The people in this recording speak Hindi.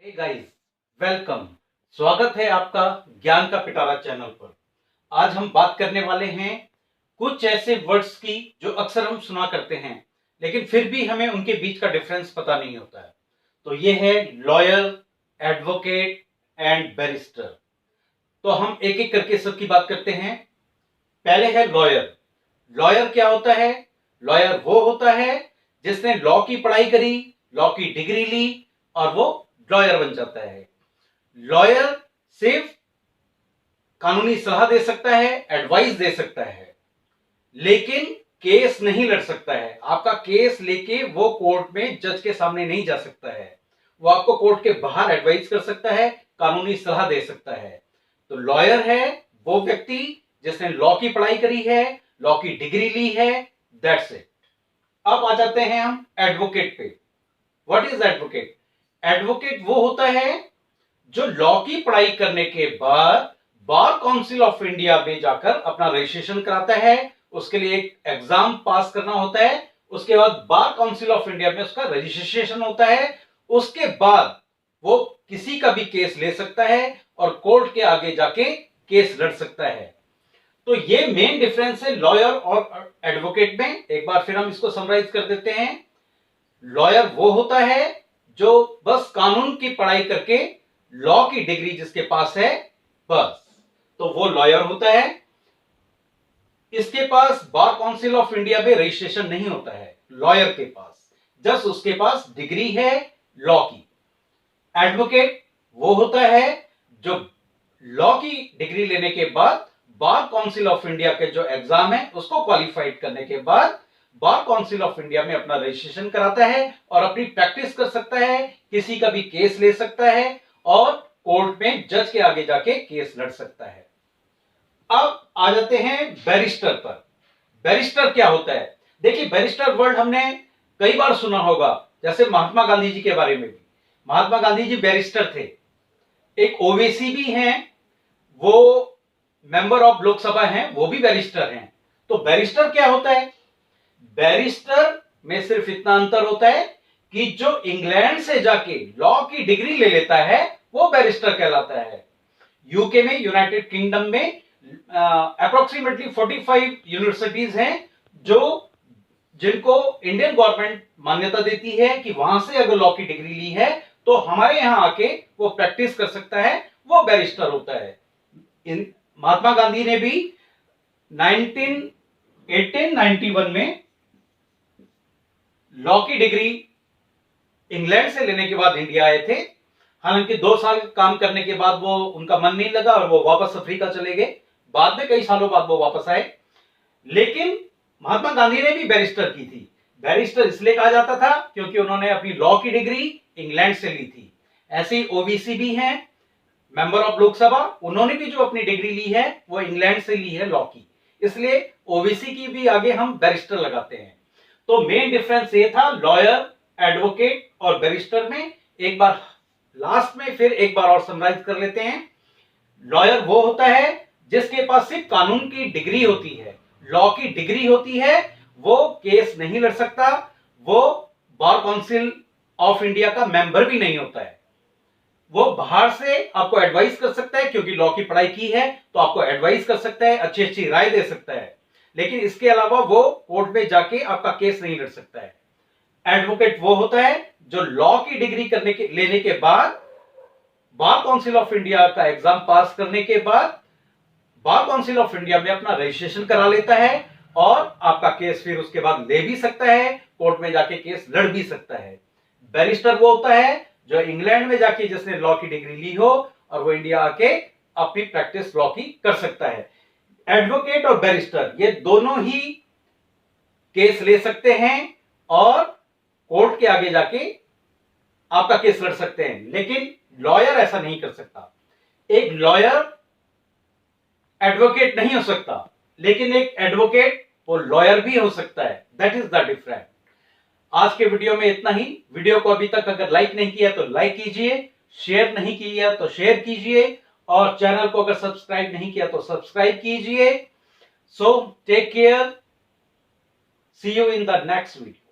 Hey guys, welcome. स्वागत है आपका ज्ञान का पिटारा चैनल पर। आज हम बात करने वाले हैं कुछ ऐसे वर्ड्स की जो अक्सर हम सुना करते हैं, लेकिन फिर भी हमें उनके बीच का डिफरेंस पता नहीं होता है। तो ये है लॉयर, एडवोकेट एंड बैरिस्टर। तो हम एक एक करके सबकी बात करते हैं। पहले है लॉयर। लॉयर क्या होता है? लॉयर वो होता है जिसने लॉ की पढ़ाई करी, लॉ की डिग्री ली और वो लॉयर बन जाता है। लॉयर सिर्फ कानूनी सलाह दे सकता है, एडवाइस दे सकता है, लेकिन केस नहीं लड़ सकता है। आपका केस लेके वो कोर्ट में जज के सामने नहीं जा सकता है। वो आपको कोर्ट के बाहर एडवाइस कर सकता है, कानूनी सलाह दे सकता है। तो लॉयर है वो व्यक्ति जिसने लॉ की पढ़ाई करी है, लॉ की डिग्री ली है। That's it. अब आ जाते हैं हम एडवोकेट पे। What is advocate? एडवोकेट वो होता है जो लॉ की पढ़ाई करने के बाद बार काउंसिल ऑफ इंडिया में जाकर अपना रजिस्ट्रेशन कराता है। उसके लिए एक एग्जाम पास करना होता है। उसके बाद बार काउंसिल ऑफ इंडिया में उसका रजिस्ट्रेशन होता है। उसके बाद वो किसी का भी केस ले सकता है और कोर्ट के आगे जाके केस लड़ सकता है। तो ये मेन डिफरेंस है लॉयर और एडवोकेट में। एक बार फिर हम इसको समराइज कर देते हैं। लॉयर वो होता है जो बस कानून की पढ़ाई करके लॉ की डिग्री जिसके पास है, बस, तो वो लॉयर होता है। इसके पास बार काउंसिल ऑफ इंडिया में रजिस्ट्रेशन नहीं होता है लॉयर के पास, जस्ट उसके पास डिग्री है लॉ की। एडवोकेट वो होता है जो लॉ की डिग्री लेने के बाद बार काउंसिल ऑफ इंडिया के जो एग्जाम है उसको क्वालिफाइड करने के बाद बार काउंसिल ऑफ इंडिया में अपना रजिस्ट्रेशन कराता है और अपनी प्रैक्टिस कर सकता है, किसी का भी केस ले सकता है और कोर्ट में जज के आगे जाके केस लड़ सकता है। अब आ जाते हैं बैरिस्टर पर। बैरिस्टर क्या होता है? देखिए, बैरिस्टर वर्ड हमने कई बार सुना होगा, जैसे महात्मा गांधी जी के बारे में भी। महात्मा गांधी जी बैरिस्टर थे। एक ओवैसी भी हैं, वो मेंबर ऑफ लोकसभा हैं, वो भी बैरिस्टर हैं। तो बैरिस्टर क्या होता है? बैरिस्टर में सिर्फ इतना अंतर होता है कि जो इंग्लैंड से जाके लॉ की डिग्री ले लेता है वो बैरिस्टर कहलाता है। यूके में, यूनाइटेड किंगडम में अप्रोक्सीमेटली 45 यूनिवर्सिटीज हैं जो जिनको इंडियन गवर्नमेंट मान्यता देती है कि वहां से अगर लॉ की डिग्री ली है तो हमारे यहां आके वो प्रैक्टिस कर सकता है, वो बैरिस्टर होता है। महात्मा गांधी ने भी 1891 में लॉ की डिग्री इंग्लैंड से लेने के बाद इंडिया आए थे। हालांकि 2 साल काम करने के बाद वो उनका मन नहीं लगा और वो वापस अफ्रीका चले गए। बाद में कई सालों बाद वो वापस आए। लेकिन महात्मा गांधी ने भी बैरिस्टर की थी। बैरिस्टर इसलिए कहा जाता था क्योंकि उन्होंने अपनी लॉ की डिग्री इंग्लैंड से ली थी। ऐसे ही ओबीसी भी हैं, मेंबर ऑफ लोकसभा, उन्होंने भी जो अपनी डिग्री ली है वो इंग्लैंड से ली है लॉ की, इसलिए ओबीसी की भी आगे हम बैरिस्टर लगाते हैं। तो मेन डिफरेंस ये था लॉयर, एडवोकेट और बैरिस्टर में। एक बार लास्ट में फिर एक बार और समराइज कर लेते हैं। लॉयर वो होता है जिसके पास सिर्फ कानून की डिग्री होती है, लॉ की डिग्री होती है, वो केस नहीं लड़ सकता, वो बार काउंसिल ऑफ इंडिया का मेंबर भी नहीं होता है। वो बाहर से आपको एडवाइस कर सकता है, क्योंकि लॉ की पढ़ाई की है तो आपको एडवाइस कर सकता है, अच्छी अच्छी राय दे सकता है, लेकिन इसके अलावा वो कोर्ट में जाके आपका केस नहीं लड़ सकता है। एडवोकेट वो होता है जो लॉ की डिग्री लेने के बाद बार काउंसिल ऑफ इंडिया का एग्जाम पास करने के बाद बार काउंसिल ऑफ इंडिया में अपना रजिस्ट्रेशन करा लेता है और आपका केस फिर उसके बाद ले भी सकता है, कोर्ट में जाके केस लड़ भी सकता है। बैरिस्टर वो होता है जो इंग्लैंड में जाके जिसने लॉ की डिग्री ली हो और वो इंडिया आके अपनी प्रैक्टिस लॉ की कर सकता है। एडवोकेट और बैरिस्टर ये दोनों ही केस ले सकते हैं और कोर्ट के आगे जाके आपका केस लड़ सकते हैं, लेकिन लॉयर ऐसा नहीं कर सकता। एक लॉयर एडवोकेट नहीं हो सकता, लेकिन एक एडवोकेट वो लॉयर भी हो सकता है। That is the difference. आज के वीडियो में इतना ही। वीडियो को अभी तक अगर लाइक नहीं किया तो लाइक कीजिए, शेयर नहीं किया तो शेयर कीजिए और चैनल को अगर सब्सक्राइब नहीं किया तो सब्सक्राइब कीजिए। So take care, see you in the next video.